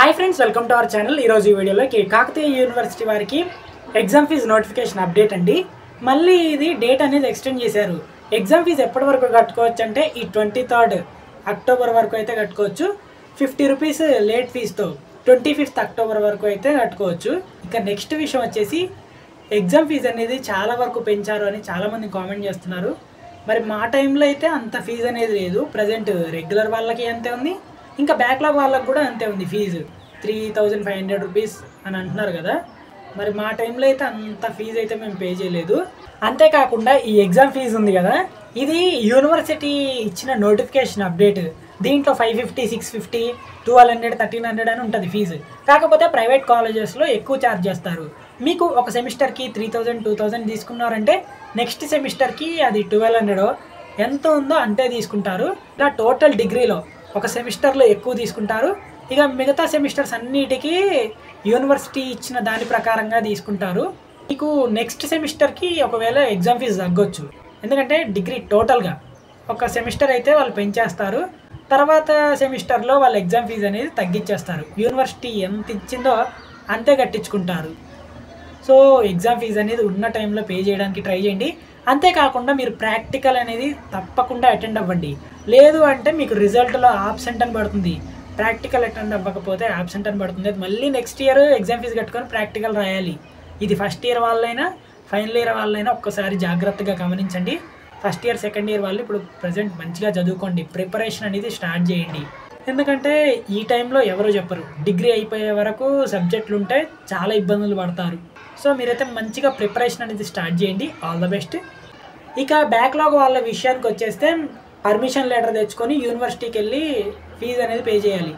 Hi friends, welcome to our channel. ఈరోజు ఈ వీడియోలో కాకతీయ యూనివర్సిటీ వారికి ఎగ్జామ్ ఫీజు నోటిఫికేషన్ అప్డేట్ అండి. మళ్ళీ ఇది డేట్ అనేది ఎక్స్టెండ్ చేశారు. ఎగ్జామ్ ఫీజు ఎప్పటి వరకు కట్టుకోవచ్చు అంటే ఈ 23rd అక్టోబర్ వరకు అయితే కట్టుకోవచ్చు. 50 రూపీస్ లేట్ ఫీజుతో 25th అక్టోబర్ వరకు అయితే కట్టుకోవచ్చు. ఇక నెక్స్ట్ విషయం వచ్చేసి ఎగ్జామ్ ఫీజు అనేది చాలా వరకు పెంచారు అని చాలామంది కామెంట్ చేస్తున్నారు. మరి మా టైంలో అయితే అంత ఫీజు అనేది లేదు. ప్రజెంట్ రెగ్యులర్ వాళ్ళకి అంతే ఉంది, ఇంకా బ్యాక్లాగ్ వాళ్ళకి కూడా అంతే ఉంది. ఫీజు 3500 రూపీస్ అని అంటున్నారు కదా. మరి మా టైంలో అయితే అంత ఫీజు అయితే మేము పే చేయలేదు. అంతేకాకుండా ఈ ఎగ్జామ్ ఫీజు ఉంది కదా, ఇది యూనివర్సిటీ ఇచ్చిన నోటిఫికేషన్ అప్డేట్. దీంట్లో 550, 650, 1200, 1300 అని ఉంటుంది ఫీజు. కాకపోతే ప్రైవేట్ కాలేజెస్లో ఎక్కువ ఛార్జ్ చేస్తారు. మీకు ఒక సెమిస్టర్కి 3000, 2000 తీసుకున్నారంటే నెక్స్ట్ సెమిస్టర్కి అది 1200 ఎంత ఉందో అంతే తీసుకుంటారు. ఇలా టోటల్ డిగ్రీలో ఒక సెమిస్టర్లో ఎక్కువ తీసుకుంటారు. ఇక మిగతా సెమిస్టర్స్ అన్నిటికీ యూనివర్సిటీ ఇచ్చిన దాని ప్రకారంగా తీసుకుంటారు. మీకు నెక్స్ట్ సెమిస్టర్కి ఒకవేళ ఎగ్జామ్ ఫీజు తగ్గొచ్చు. ఎందుకంటే డిగ్రీ టోటల్గా ఒక సెమిస్టర్ అయితే వాళ్ళు పెంచేస్తారు, తర్వాత సెమిస్టర్లో వాళ్ళ ఎగ్జామ్ ఫీజు అనేది తగ్గించేస్తారు. యూనివర్సిటీ ఎంత ఇచ్చిందో అంతే కట్టించుకుంటారు. సో ఎగ్జామ్ ఫీజు అనేది ఉన్న టైంలో పే చేయడానికి ట్రై చేయండి. అంతేకాకుండా మీరు ప్రాక్టికల్ అనేది తప్పకుండా అటెండ్ అవ్వండి. లేదు అంటే మీకు రిజల్ట్లో ఆబ్సెంట్ అని పడుతుంది. ప్రాక్టికల్ అటెండ్ అవ్వకపోతే ఆబ్సెంట్ అని పడుతుంది. మళ్ళీ నెక్స్ట్ ఇయర్ ఎగ్జామ్ ఫీజు కట్టుకొని ప్రాక్టికల్ రాయాలి. ఇది ఫస్ట్ ఇయర్ వాళ్ళైనా ఫైనల్ ఇయర్ వాళ్ళైనా ఒక్కసారి జాగ్రత్తగా గమనించండి. ఫస్ట్ ఇయర్ సెకండ్ ఇయర్ వాళ్ళు ఇప్పుడు ప్రజెంట్ మంచిగా చదువుకోండి, ప్రిపరేషన్ అనేది స్టార్ట్ చేయండి. ఎందుకంటే ఈ టైంలో ఎవరో చెప్పరు, డిగ్రీ అయిపోయే వరకు సబ్జెక్టులు ఉంటే చాలా ఇబ్బందులు పడతారు. సో మీరైతే మంచిగా ప్రిపరేషన్ అనేది స్టార్ట్ చేయండి. All the best. ఇక బ్యాక్లాగ్ వాళ్ళ విషయానికి వచ్చేస్తే పర్మిషన్ లెటర్ తెచ్చుకొని యూనివర్సిటీకి వెళ్ళి ఫీజు అనేది పే చేయాలి.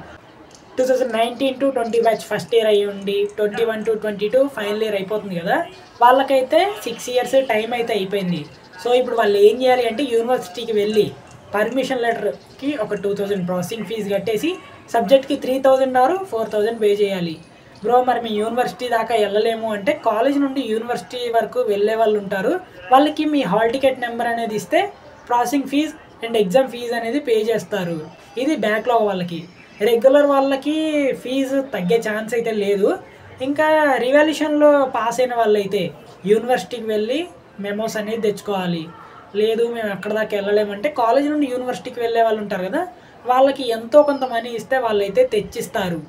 2019 to 20 బ్యాచ్ ఫస్ట్ ఇయర్ అయ్యి ఉండి 21 to 22 ఫైనల్ ఇయర్ అయిపోతుంది కదా, వాళ్ళకైతే 6 years టైం అయితే అయిపోయింది. సో ఇప్పుడు వాళ్ళు ఏం చేయాలి అంటే యూనివర్సిటీకి వెళ్ళి పర్మిషన్ లెటర్కి ఒక 2000 ప్రాసెసింగ్ ఫీజు కట్టేసి సబ్జెక్ట్కి 3000 or 4000 పే చేయాలి. బ్రో మరి మీ యూనివర్సిటీ దాకా వెళ్ళలేము అంటే కాలేజ్ నుండి యూనివర్సిటీ వరకు వెళ్ళే వాళ్ళు ఉంటారు. వాళ్ళకి మీ హాల్ టికెట్ నెంబర్ అనేది ఇస్తే processing fees and exam fees అనేది పే చేస్తారు. ఇది బ్యాక్లాగ్ వాళ్ళకి. రెగ్యులర్ వాళ్ళకి ఫీజు తగ్గే ఛాన్స్ అయితే లేదు. ఇంకా రివాల్యూషన్లో పాస్ అయిన వాళ్ళైతే యూనివర్సిటీకి వెళ్ళి మెమోస్ అనేది తెచ్చుకోవాలి. లేదు మేము ఎక్కడ దాకా వెళ్ళలేమంటే కాలేజ్ నుండి యూనివర్సిటీకి వెళ్ళే వాళ్ళు ఉంటారు కదా, వాళ్ళకి ఎంతో కొంత మనీ ఇస్తే వాళ్ళైతే తెచ్చిస్తారు.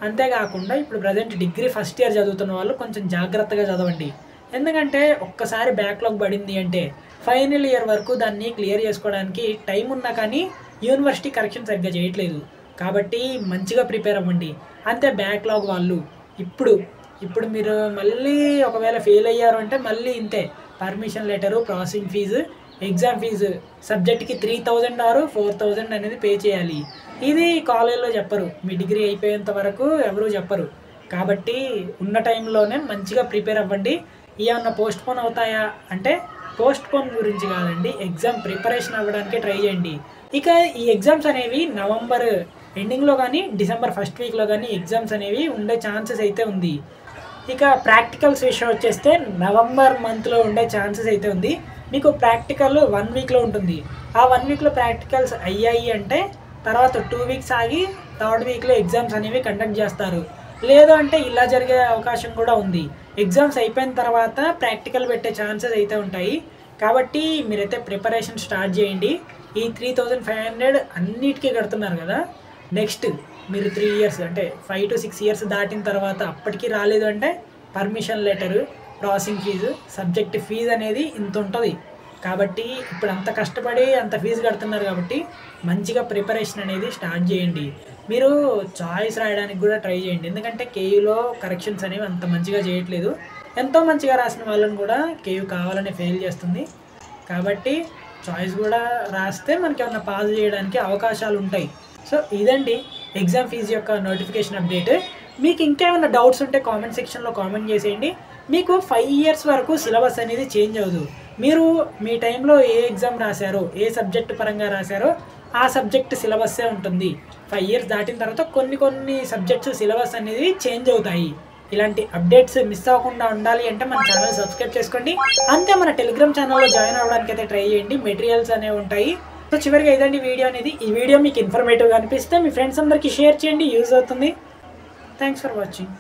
అంతేకాకుండా ఇప్పుడు ప్రజెంట్ డిగ్రీ ఫస్ట్ ఇయర్ చదువుతున్న వాళ్ళు కొంచెం జాగ్రత్తగా చదవండి. ఎందుకంటే ఒక్కసారి బ్యాక్లాగ్ పడింది అంటే ఫైనల్ ఇయర్ వరకు దాన్ని క్లియర్ చేసుకోవడానికి టైం ఉన్నా కానీ యూనివర్సిటీ కరెక్షన్ సరిగ్గా చేయట్లేదు. కాబట్టి మంచిగా ప్రిపేర్ అవ్వండి. అంతే బ్యాక్లాగ్ వాళ్ళు ఇప్పుడు మీరు మళ్ళీ ఒకవేళ ఫెయిల్ అయ్యారు అంటే మళ్ళీ ఇంతే, permission letter, processing fee, exam fee సబ్జెక్ట్కి 3000 or 4000 అనేది పే చేయాలి. ఇది కాలేజ్లో చెప్పరు, మీ డిగ్రీ అయిపోయేంత వరకు ఎవరూ చెప్పరు. కాబట్టి ఉన్న టైంలోనే మంచిగా ప్రిపేర్ అవ్వండి. ఏమన్నా పోస్ట్పోన్ అవుతాయా అంటే పోస్ట్పోన్ గురించి కాదండి, ఎగ్జామ్ ప్రిపరేషన్ అవ్వడానికి ట్రై చేయండి. ఇక ఈ ఎగ్జామ్స్ అనేవి నవంబర్ ఎండింగ్లో కానీ డిసెంబర్ ఫస్ట్ వీక్లో కానీ ఎగ్జామ్స్ అనేవి ఉండే ఛాన్సెస్ అయితే ఉంది. ఇక ప్రాక్టికల్స్ విషయం వచ్చేస్తే నవంబర్ మంత్లో ఉండే ఛాన్సెస్ అయితే ఉంది. మీకు ప్రాక్టికల్ 1 weekలో ఉంటుంది. ఆ 1 weekలో ప్రాక్టికల్స్ అయ్యాయి అంటే తర్వాత 2 weeks ఆగి 3rd weekలో ఎగ్జామ్స్ అనేవి కండక్ట్ చేస్తారు. లేదు అంటే ఇలా జరిగే అవకాశం కూడా ఉంది. ఎగ్జామ్స్ అయిపోయిన తర్వాత ప్రాక్టికల్ పెట్టే ఛాన్సెస్ అయితే ఉంటాయి. కాబట్టి మీరైతే ప్రిపరేషన్ స్టార్ట్ చేయండి. ఈ 3500 అన్నిటికీ కడుతున్నారు కదా, నెక్స్ట్ మీరు 3 years అంటే 5 to 6 years దాటిన తర్వాత అప్పటికి రాలేదు అంటే permission letter, processing fees, subject fees అనేది ఇంత ఉంటుంది. కాబట్టి ఇప్పుడు అంత కష్టపడి అంత ఫీజు కడుతున్నారు కాబట్టి మంచిగా ప్రిపరేషన్ అనేది స్టార్ట్ చేయండి. మీరు చాయిస్ రాయడానికి కూడా ట్రై చేయండి. ఎందుకంటే కేయూలో కరెక్షన్స్ అనేవి అంత మంచిగా చేయట్లేదు. ఎంతో మంచిగా రాసిన వాళ్ళని కూడా కేయూ కావాలని ఫెయిల్ చేస్తుంది. కాబట్టి చాయిస్ కూడా రాస్తే మనకి ఏమన్నా పాస్ చేయడానికి అవకాశాలు ఉంటాయి. సో ఇదండి ఎగ్జామ్ ఫీజు యొక్క నోటిఫికేషన్ అప్డేట్. మీకు ఇంకేమైనా డౌట్స్ ఉంటే కామెంట్ సెక్షన్లో కామెంట్ చేసేయండి. మీకు 5 years వరకు సిలబస్ అనేది చేంజ్ అవ్వదు. మీరు మీ టైంలో ఏ ఎగ్జామ్ రాశారో, ఏ సబ్జెక్ట్ పరంగా రాశారో ఆ సబ్జెక్ట్ సిలబస్సే ఉంటుంది. 5 years దాటిన తర్వాత కొన్ని సబ్జెక్ట్స్ సిలబస్ అనేది చేంజ్ అవుతాయి. ఇలాంటి అప్డేట్స్ మిస్ అవ్వకుండా ఉండాలి అంటే మన ఛానల్ సబ్స్క్రైబ్ చేసుకోండి. అంతే మన టెలిగ్రామ్ ఛానల్లో జాయిన్ అవ్వడానికి అయితే ట్రై చేయండి. మెటీరియల్స్ అనేవి ఉంటాయి. సో చివరిగా ఇదండి వీడియో అనేది. ఈ వీడియో మీకు ఇన్ఫర్మేటివ్గా అనిపిస్తే మీ ఫ్రెండ్స్ అందరికీ షేర్ చేయండి, యూజ్ అవుతుంది. Thanks for watching.